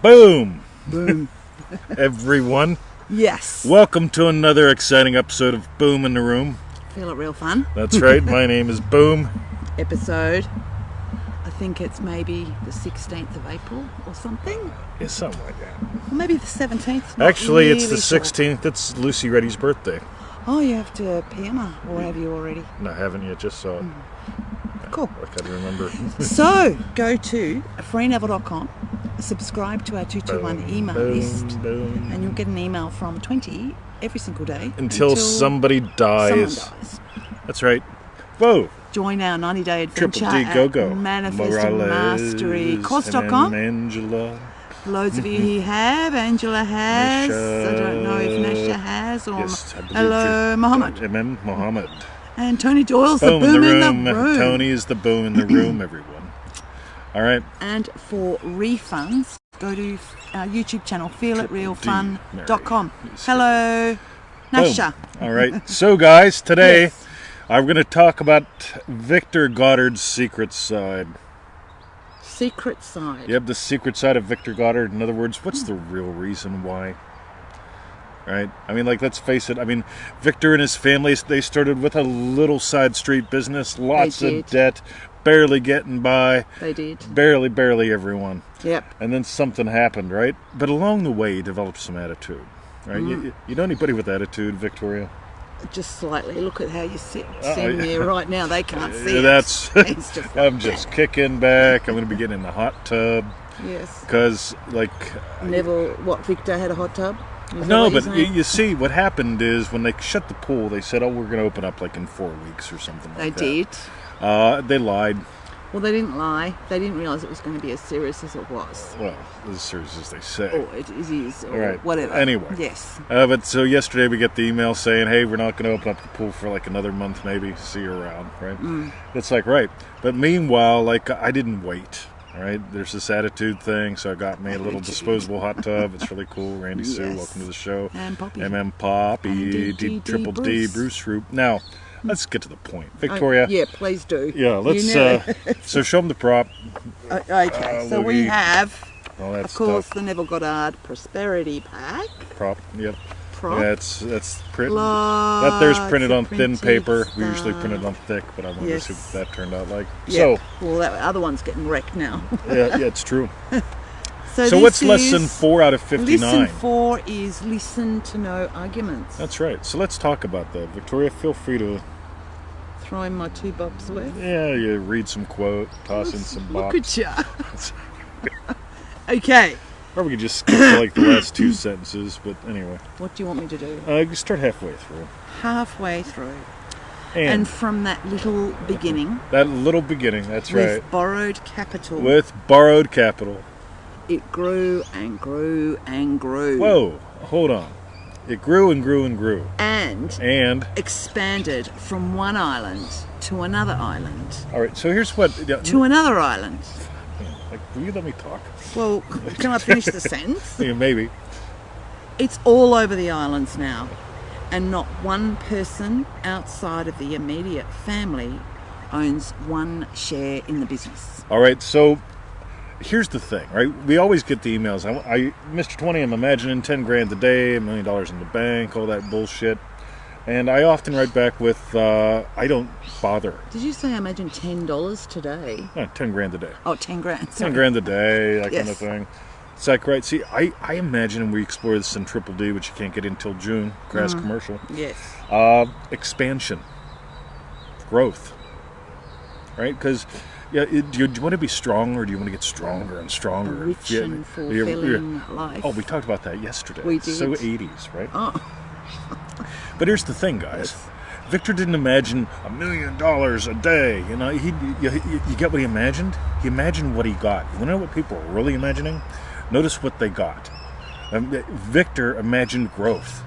Boom! Boom. Everyone, Yes. welcome to another exciting episode of Boom in the Room. Feel it real fun. That's right, my name is Boom. Episode, I think it's maybe the 16th of April or something. Yeah, something like that. Or maybe the 17th. Not Actually, it's the really sure. 16th. It's Lucy Reddy's birthday. Oh, you have to PM her, or have you already? No, I haven't yet, just saw it. Cool. I can't remember. So, go to freeneville.com, subscribe to our 221 email list, boom. and you'll get an email from 20 every single day. Until somebody dies. Someone dies. That's right. Whoa. Join our 90-day adventure Triple D Go-Go. at Manifest and Mastery course.com. Angela. Loads of you here have. Angela has. Nisha. I don't know if Nasha has. Or Yes, I believe hello, Mohammed. Mohammed. And Tony Doyle's Boom the boom in the in the room. Tony is the boom in the room, everyone. All right. And for refunds, go to our YouTube channel, feelitrealfun.com. Hello, Nasha. Boom. All right. So, guys, today Yes. I'm going to talk about Victor Goddard's secret side. Secret side. You have the secret side of Victor Goddard. In other words, what's the real reason why? Right? I mean, like, let's face it. I mean, Victor and his family, they started with a little side street business, lots of debt, barely getting by. They did. Barely everyone. Yep. And then something happened, right? But along the way, he developed some attitude. Right? You know anybody with attitude, Victoria? Just slightly. Look at how you sit sitting there right now. They can't see That's. it. It's just I'm just kicking back. I'm going to be getting in the hot tub. Yes. Because, like... Victor had a hot tub? Is No, that what but you're saying? you see, what happened is when they shut the pool, they said, oh, we're going to open up like in 4 weeks or something like They that. did. They lied. Well, they didn't lie. They didn't realise it was going to be as serious as it was. Well, as serious as they say. Or it is, or Right. whatever. Anyway. Yes. But so yesterday we get the email saying, hey, we're not going to open up the pool for like another month maybe. See you around, right? It's like, right. But meanwhile, like, I didn't wait. All right, there's this attitude thing, so I got me a little disposable hot tub. It's really cool. Randy Sue, Yes. welcome to the show. And Poppy. Poppy, And Triple D, Bruce. Bruce Root. Now, let's get to the point. Victoria. Yeah, please do. Yeah, let's. You know. So show them the prop. Okay, so we Louis. have, All that of course, stuff. the Neville Goddard Prosperity Pack. Prop. Yep. Prop. Yeah, that's print. That there's printed on thin printed paper. We usually stuff. print it on thick, but I wanted Yes. to see what that turned out like. Yeah. Well, that other one's getting wrecked now. So yeah, it's true. So So this what's lesson is- 4 out of 59? Lesson 4 is listen to no arguments. That's right. So let's talk about that. Victoria, feel free to, Throwing my 2 bobs worth. you read some quote, toss in some Look bops. at ya. Okay. Or we could just skip to like the last 2 sentences, but anyway. What do you want me to do? You start halfway through. Halfway through. And And from that little beginning, that little beginning, that's right. with borrowed capital, With borrowed capital. it grew and grew and grew. Whoa, hold on. It grew and grew and grew. And expanded from one island to another island All right, so here's what... to another island. Like, will you let me talk? Well, can I finish the sentence? Yeah, maybe. It's all over the islands now, and not one person outside of the immediate family owns 1 share in the business. All right, so here's the thing, right? We always get the emails. Mr. 20, I'm imagining 10 grand a day, $1 million in the bank, all that bullshit. And I often write back with, I don't bother. Did you say I imagine $10 today? 10 grand a day. Oh, 10 grand. Sorry. 10 grand a day, that kind of Yes. thing. It's like, right, see, I imagine we explore this in Triple D, which you can't get until June, crass commercial. Yes. Expansion. Growth. Right? Because, do you want to be strong, or do you want to get stronger and stronger? A rich and Yeah, fulfilling life. Oh, we talked about that yesterday. We did. So 80s, right? Oh. But here's the thing, guys. Yes. Victor didn't imagine $1 million a day. You know, you get what he imagined? He imagined what he got. You want to know what people are really imagining? Notice what they got. Victor imagined growth.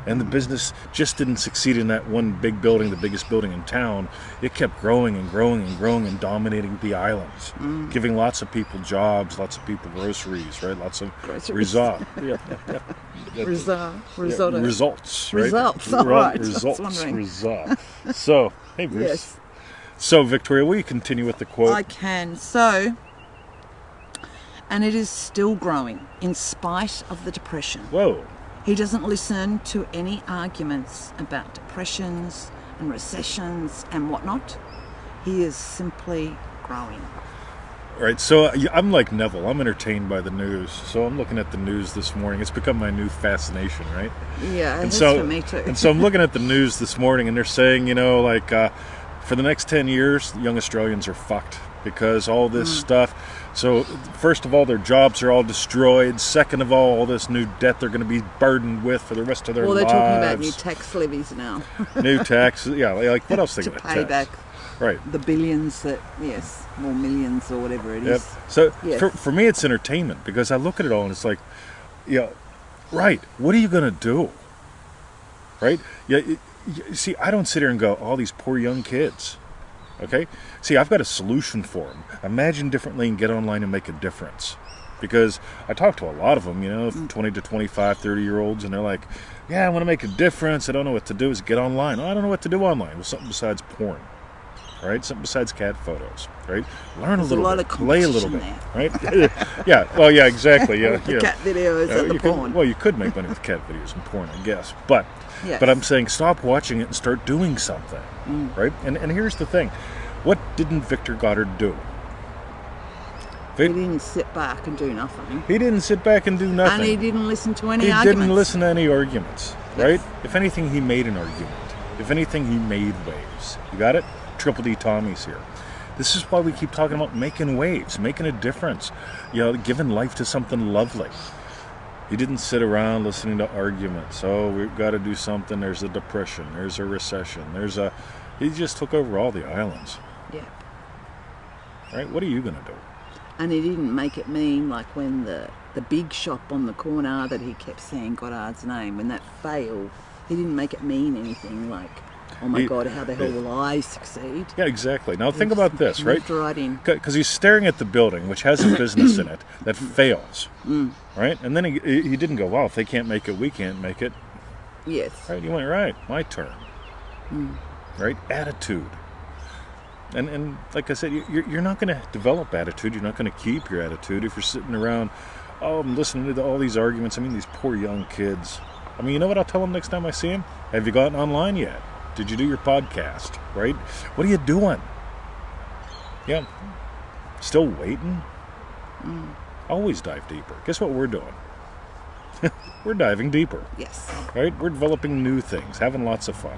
And the business just didn't succeed in that one big building, the biggest building in town. It kept growing and growing and growing and dominating the islands, giving lots of people jobs, lots of people groceries, right? Lots of risotto. Risotto. Results, right? Results, all right. Results, result. So, hey, Bruce. Yes. So, Victoria, will you continue with the quote? I can. So, And it is still growing in spite of the depression. Whoa. He doesn't listen to any arguments about depressions and recessions and whatnot. He is simply growing. Right, so I'm like Neville. I'm entertained by the news. So I'm looking at the news this morning. It's become my new fascination, right? Yeah, and it is so, for me too. And so I'm looking at the news this morning, and they're saying, for the next 10 years, young Australians are fucked because all this stuff. So first of all, their jobs are all destroyed. Second of all this new debt they're going to be burdened with for the rest of their lives. Well, they're talking about new tax levies now. New taxes, yeah. Like what else they to going to pay tax? back Right. the billions that, yes, or millions or whatever it Yep. is. So Yes. for me, it's entertainment because I look at it all and it's like, right, what are you going to do? Right? Yeah. See, I don't sit here and go, all these poor young kids. Okay? See, I've got a solution for them. Imagine differently and get online and make a difference. Because I talk to a lot of them, 20 to 25, 30-year-olds, and they're like, yeah, I want to make a difference. I don't know what to do. Is get online. Oh, I don't know what to do online. Well, something besides porn. Right? Something besides cat photos. Right? Learn There's a little lot bit. of Play a little bit. competition Right? Yeah. Well, yeah, exactly. Yeah. The cat videos and the porn. Well, you could make money with cat videos and porn, I guess. But Yes. I'm saying stop watching it and start doing something. Right? And here's the thing. What didn't Victor Goddard do? He didn't sit back and do nothing. He didn't sit back and do nothing. And he didn't listen to any He arguments. didn't listen to any arguments, Yes. right? If anything, he made an argument. If anything, he made waves. You got it? Triple D Tommy's here. This is why we keep talking about making waves, making a difference, giving life to something lovely. He didn't sit around listening to arguments. Oh, we've got to do something. There's a depression. There's a recession. He just took over all the islands. Yeah. Right? What are you going to do? And he didn't make it mean like when the big shop on the corner that he kept saying Goddard's name, when that failed, he didn't make it mean anything like, oh my God, how the hell will I succeed? Yeah, exactly. Now think about this, right? Moved right in. Because he's staring at the building, which has a business in it, that fails, right? And then he didn't go, well, if they can't make it, we can't make it. Yes. Right? He went, right, my turn. Right? Attitude. And like I said, you're not going to develop attitude. You're not going to keep your attitude if you're sitting around, I'm listening to all these arguments. I mean, these poor young kids. I mean, you know what I'll tell them next time I see them? Have you gotten online yet? Did you do your podcast? Right? What are you doing? Yeah. Still waiting? Always dive deeper. Guess what we're doing? We're diving deeper. Yes. Right? We're developing new things, having lots of fun.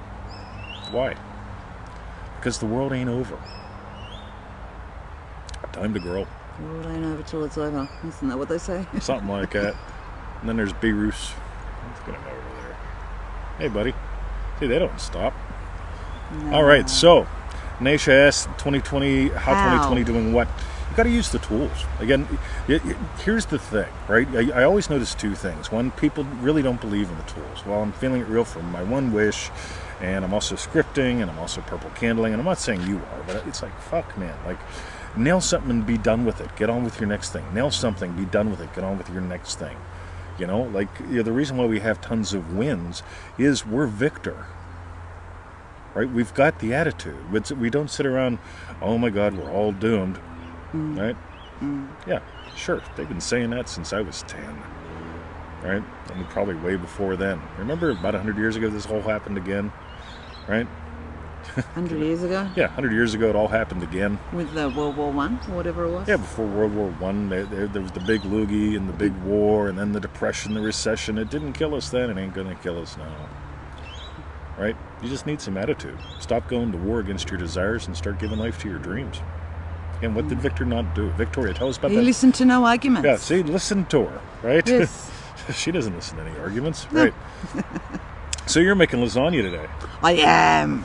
Why? Because the world ain't over. Time to grow. The world ain't over till it's over. Isn't that what they say? Something like that. And then there's Beirut. Let's get him over there. Hey, buddy. See, they don't stop. No. All right, so Naisha asked 2020, how 2020 doing what? You got to use the tools. Again, here's the thing, right? I always notice two things. One, people really don't believe in the tools. Well, I'm feeling it real from my one wish, and I'm also scripting, and I'm also purple candling, and I'm not saying you are, but it's like, fuck, man. Like, nail something and be done with it. Get on with your next thing. Nail something, be done with it. Get on with your next thing. The reason why we have tons of wins is we're victor. Right? We've got the attitude. We don't sit around, oh my God, we're all doomed. Right? Yeah, sure. They've been saying that since I was 10. Right? And probably way before then. Remember about 100 years ago this all happened again? Right? 100 years ago? Yeah, 100 years ago it all happened again. With the World War I, or whatever it was? Yeah, before World War I, there was the big loogie and the big war, and then the depression, the recession. It didn't kill us then, it ain't going to kill us now. Right? You just need some attitude. Stop going to war against your desires and start giving life to your dreams. And what did Victor not do? Victoria, tell us about that. He listened to no arguments. Yeah, see, listen to her, right? Yes. She doesn't listen to any arguments, right? So you're making lasagna today. I am.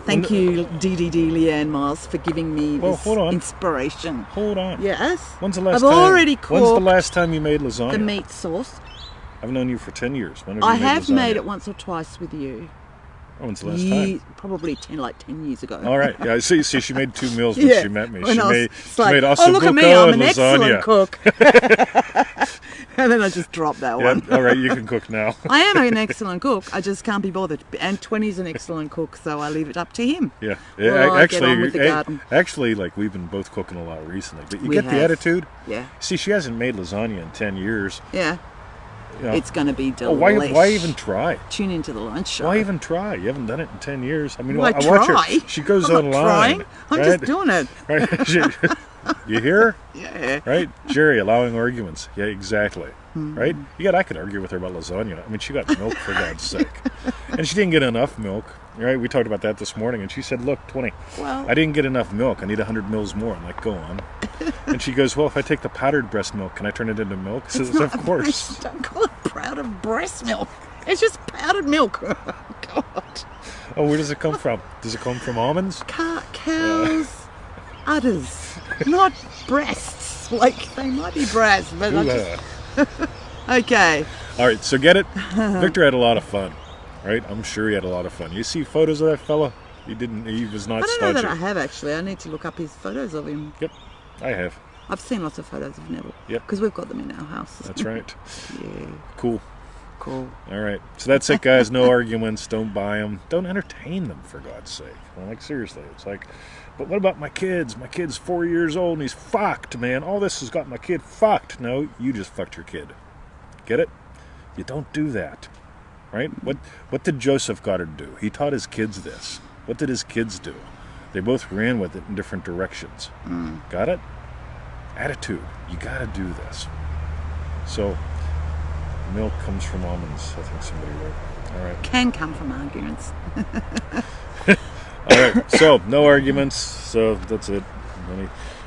Thank you, DDD Leanne Miles, for giving me this inspiration. Hold on. Yes? When's the last I've time? already cooked When's the last time you made lasagna? the meat sauce. I've known you for 10 years. When have I you made have lasagna? made it once or twice with you. Oh, when's the last time? Probably 10 years ago. All right. Yeah, see, she made 2 meals when Yeah. she met me. When She I was- made it's like, ossobuco oh, look at me, I'm and an lasagna. excellent cook. And then I just dropped that Yeah, one. all right, you can cook now. I am an excellent cook. I just can't be bothered. And 20's an excellent cook, so I leave it up to him. Yeah, Well, I get on with the garden. actually, like we've been both cooking a lot recently. But you We get the have. attitude. Yeah. See, she hasn't made lasagna in 10 years. Yeah. You know. It's going to be Oh, delicious. why even try? Tune into the lunch show. Why even try? You haven't done it in 10 years. I mean, Well, I watch try. her. She goes I'm not online. trying. I'm right? just doing it. Right? You hear? Yeah. Right? Jerry allowing arguments. Yeah, exactly. Right? I could argue with her about lasagna. I mean, she got milk for God's sake. And she didn't get enough milk. Right? We talked about that this morning. And she said, look, 20. Well, I didn't get enough milk. I need 100 mils more. I'm like, go on. And she goes, well, if I take the powdered breast milk, can I turn it into milk? I says, of course. Don't call it powdered breast milk. It's just powdered milk. Oh, God. Oh, where does it come from? Does it come from almonds? Cows' udders, not breasts. Like, they might be breasts, but I just... Okay. All right, so get it? Victor had a lot of fun, right? I'm sure he had a lot of fun. You see photos of that fella? He was not I don't know that stodgy. I have, actually. I need to look up his photos of him. Yep, I have. I've seen lots of photos of Neville. Yep. Because we've got them in our house. That's right. Yeah, Cool. cool. All right, so that's it, guys. No arguments. Don't buy them. Don't entertain them, for God's sake. Well, like, seriously, it's like, but what about my kids? My kid's 4 years old and he's fucked, man. All this has got my kid fucked. No, you just fucked your kid. Get it? You don't do that, right? What did Joseph Goddard do? He taught his kids this. What did his kids do? They both ran with it in different directions. Got it? Attitude. You got to do this. So, milk comes from almonds, I think somebody wrote. All right. Can come from arguments. All right. So, no arguments. So, that's it.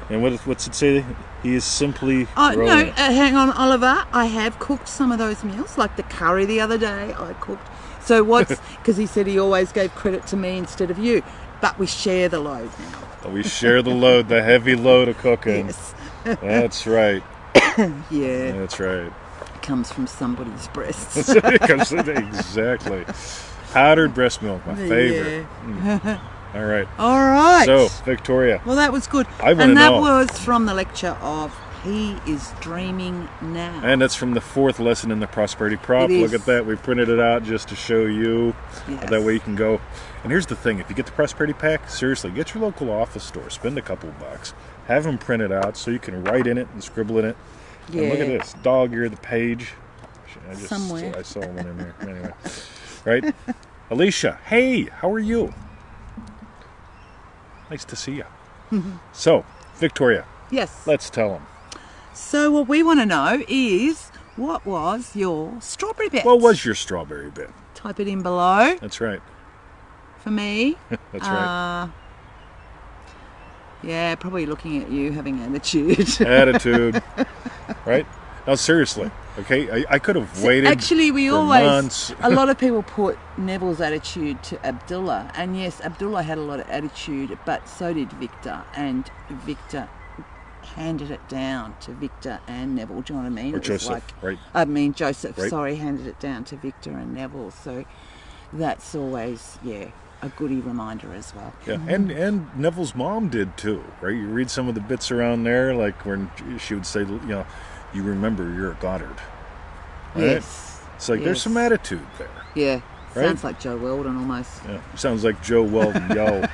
And what's it say? He is simply Oh, rolling. no, hang on, Oliver. I have cooked some of those meals, like the curry the other day. I cooked. So what's... Because he said he always gave credit to me instead of you. But we share the load now. We share the load, the heavy load of cooking. Yes. That's right. Yeah. That's right. It comes from somebody's breasts. It comes exactly. Powdered breast milk, my favorite. All right. All right. So, Victoria. Well, that was good. I wanna and that know. was from the lecture of He is Dreaming Now. And that's from the 4th lesson in the prosperity prop. It Look is. at that. We printed it out just to show you. Yes. That way you can go. And here's the thing. If you get the prosperity pack, seriously, get your local office store. Spend a couple bucks. Have them printed out so you can write in it and scribble in it. Yeah. And look at this. Dog ear the page. Somewhere. I saw one in there. Anyway. Right? Alicia, hey, how are you? Nice to see you. So, Victoria, Yes. let's tell them. So what we want to know is, what was your strawberry bet? What was your strawberry bit? Type it in below That's right. for me. That's right. Yeah, probably looking at you having attitude. Attitude. Right? Now, seriously, okay? I could have waited. Actually, we for always, months. a lot of people put Neville's attitude to Abdullah. And yes, Abdullah had a lot of attitude, but so did Victor. And Victor handed it down to Victor and Neville. Do you know what I mean? Or It was Joseph, right? I mean, Joseph, Right. sorry, handed it down to Victor and Neville. So that's always, a goodie reminder as well. Yeah, and Neville's mom did too, right? You read some of the bits around there, like when she would say, you remember you're a Goddard. Right? Yes. It's like there's Yes. some attitude there. Yeah. Right? Sounds like Joe Weldon almost. Yeah, sounds like Joe Weldon. Yo,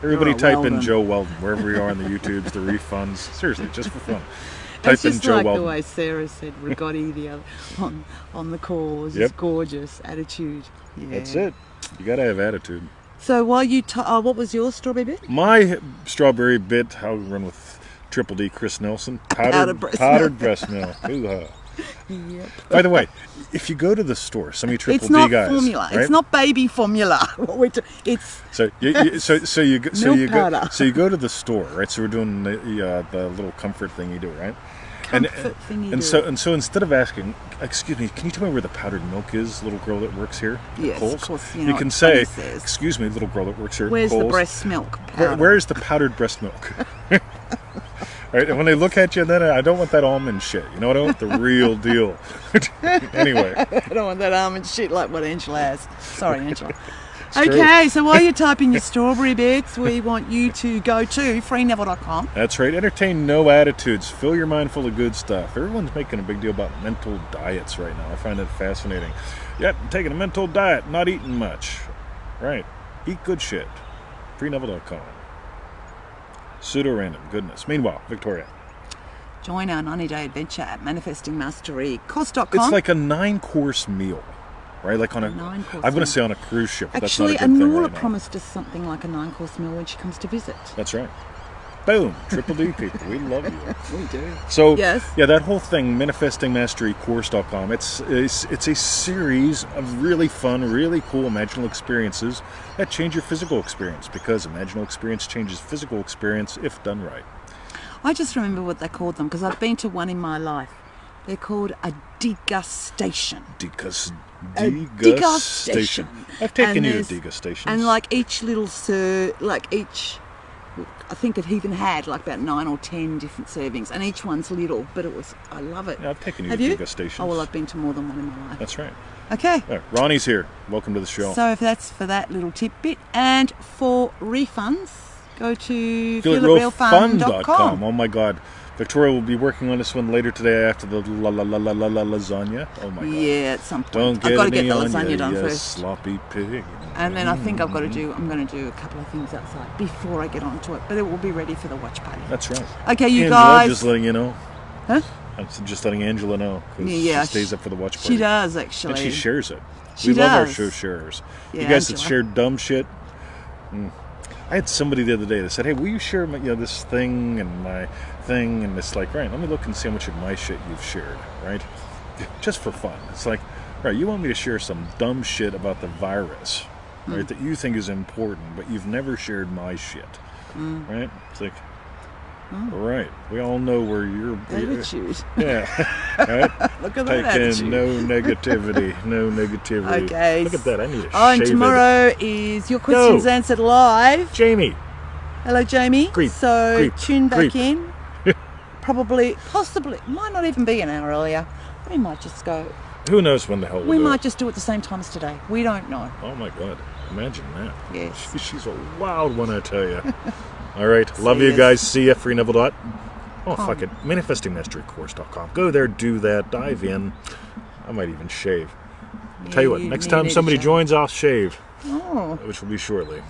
everybody You're a type in Weldon. Joe Weldon wherever you are on the YouTubes, the refunds. Seriously, just for fun. Type It's in just Joe like Weldon. the way Sarah said Rigotti the other on the call. It was Yep. just gorgeous attitude. Yeah. That's it. You got to have attitude. So while you, what was your strawberry bit? My strawberry bit, I'll run with Triple D Chris Nelson. Powdered breast powdered breast milk. Ooh-ha. Yep. By the way, if you go to the store, some of you Triple It's D not guys, formula. right? It's not baby formula. It's So you go to the store, right? So we're doing the little comfort thing you do, right? comfort thing you And do. so instead of asking, excuse me, can you tell me where the powdered milk is, little girl that works here at Yes, of Kohl's? course, you You know can what say, Tony says. excuse me, little girl that works here at Where's the Kohl's. breast milk powder? Where's the powdered breast milk? Right, and when they look at you, then I don't want that almond shit. You know what I want? The real deal. Anyway, I don't want that almond shit like what Angela has. Sorry, Angela. Okay, so while you're typing your strawberry bits, we want you to go to freeneville.com. That's right. Entertain no attitudes. Fill your mind full of good stuff. Everyone's making a big deal about mental diets right now. I find that fascinating. Yep, taking a mental diet, not eating much. Right. Eat good shit. freeneville.com. Pseudo-random goodness. Meanwhile, Victoria. Join our 90-day adventure at manifestingmasterycourse.com. It's like a 9-course meal. Right, like on a 9-course I'm going meal. to say on a cruise ship. But Actually, that's not a good thing Anula right now. promised us something like a 9-course meal when she comes to visit. That's right. Boom, triple D people, we love you. We do. So Yes. yeah, that whole thing, manifestingmasterycourse.com. It's a series of really fun, really cool imaginal experiences that change your physical experience, because imaginal experience changes physical experience if done right. I just remember what they called them because I've been to one in my life. They're called a degustation. Degustation. I've taken you to there's- degustations. And like each little I think it even had like about 9 or 10 different servings, and each one's little, but I love it. Yeah, I've taken you Have to you? degustations. Oh, well, I've been to more than one in my life. That's right. Okay. All right, Ronnie's here. Welcome to the show. So if that's for that little tidbit, and for refunds, go to FeelItRealFun.com. feelitrealfun.com. Oh my God. Victoria will be working on this one later today after the lasagna. Oh my God. Yeah, at some point. Don't get I've got to get any the on lasagna you, done you first. sloppy pig. And then I think I'm going to do a couple of things outside before I get onto it, but it will be ready for the watch party. That's right. Okay, you Angela, guys. just letting you know. Huh? I'm just letting Angela know, because Yeah, she stays up for the watch party. She does, actually. And she shares it. She We love our does. show sharers. Yeah, You guys that Angela. share dumb shit. I had somebody the other day that said, "Hey, will you share my, this thing and my thing?" And it's like, right, let me look and see how much of my shit you've shared, right? Just for fun. It's like, right, you want me to share some dumb shit about the virus, right, that you think is important, but you've never shared my shit, right? It's like, right, we all know where you're... Attitude. Yeah, right? Look at that Taking attitude. no negativity. Okay. Look at that, I need to Oh, and shave tomorrow is Your Questions Answered Live. it. Jamie. Hello, Jamie. Creep, So creep, tune back creep. in. Possibly, might not even be an hour earlier. We might just go. Who knows when the hell We we'll do might it. just do it the same time as today. We don't know. Oh my God, imagine that. Yes. She's a wild one, I tell you. All right, love See you ya. guys. See ya, FreeNeville. Oh, fuck it. ManifestingMasteryCourse.com. Go there, do that, dive in. I might even shave. Tell you what, you next need time to somebody shave. joins, I'll shave, Oh. which will be shortly.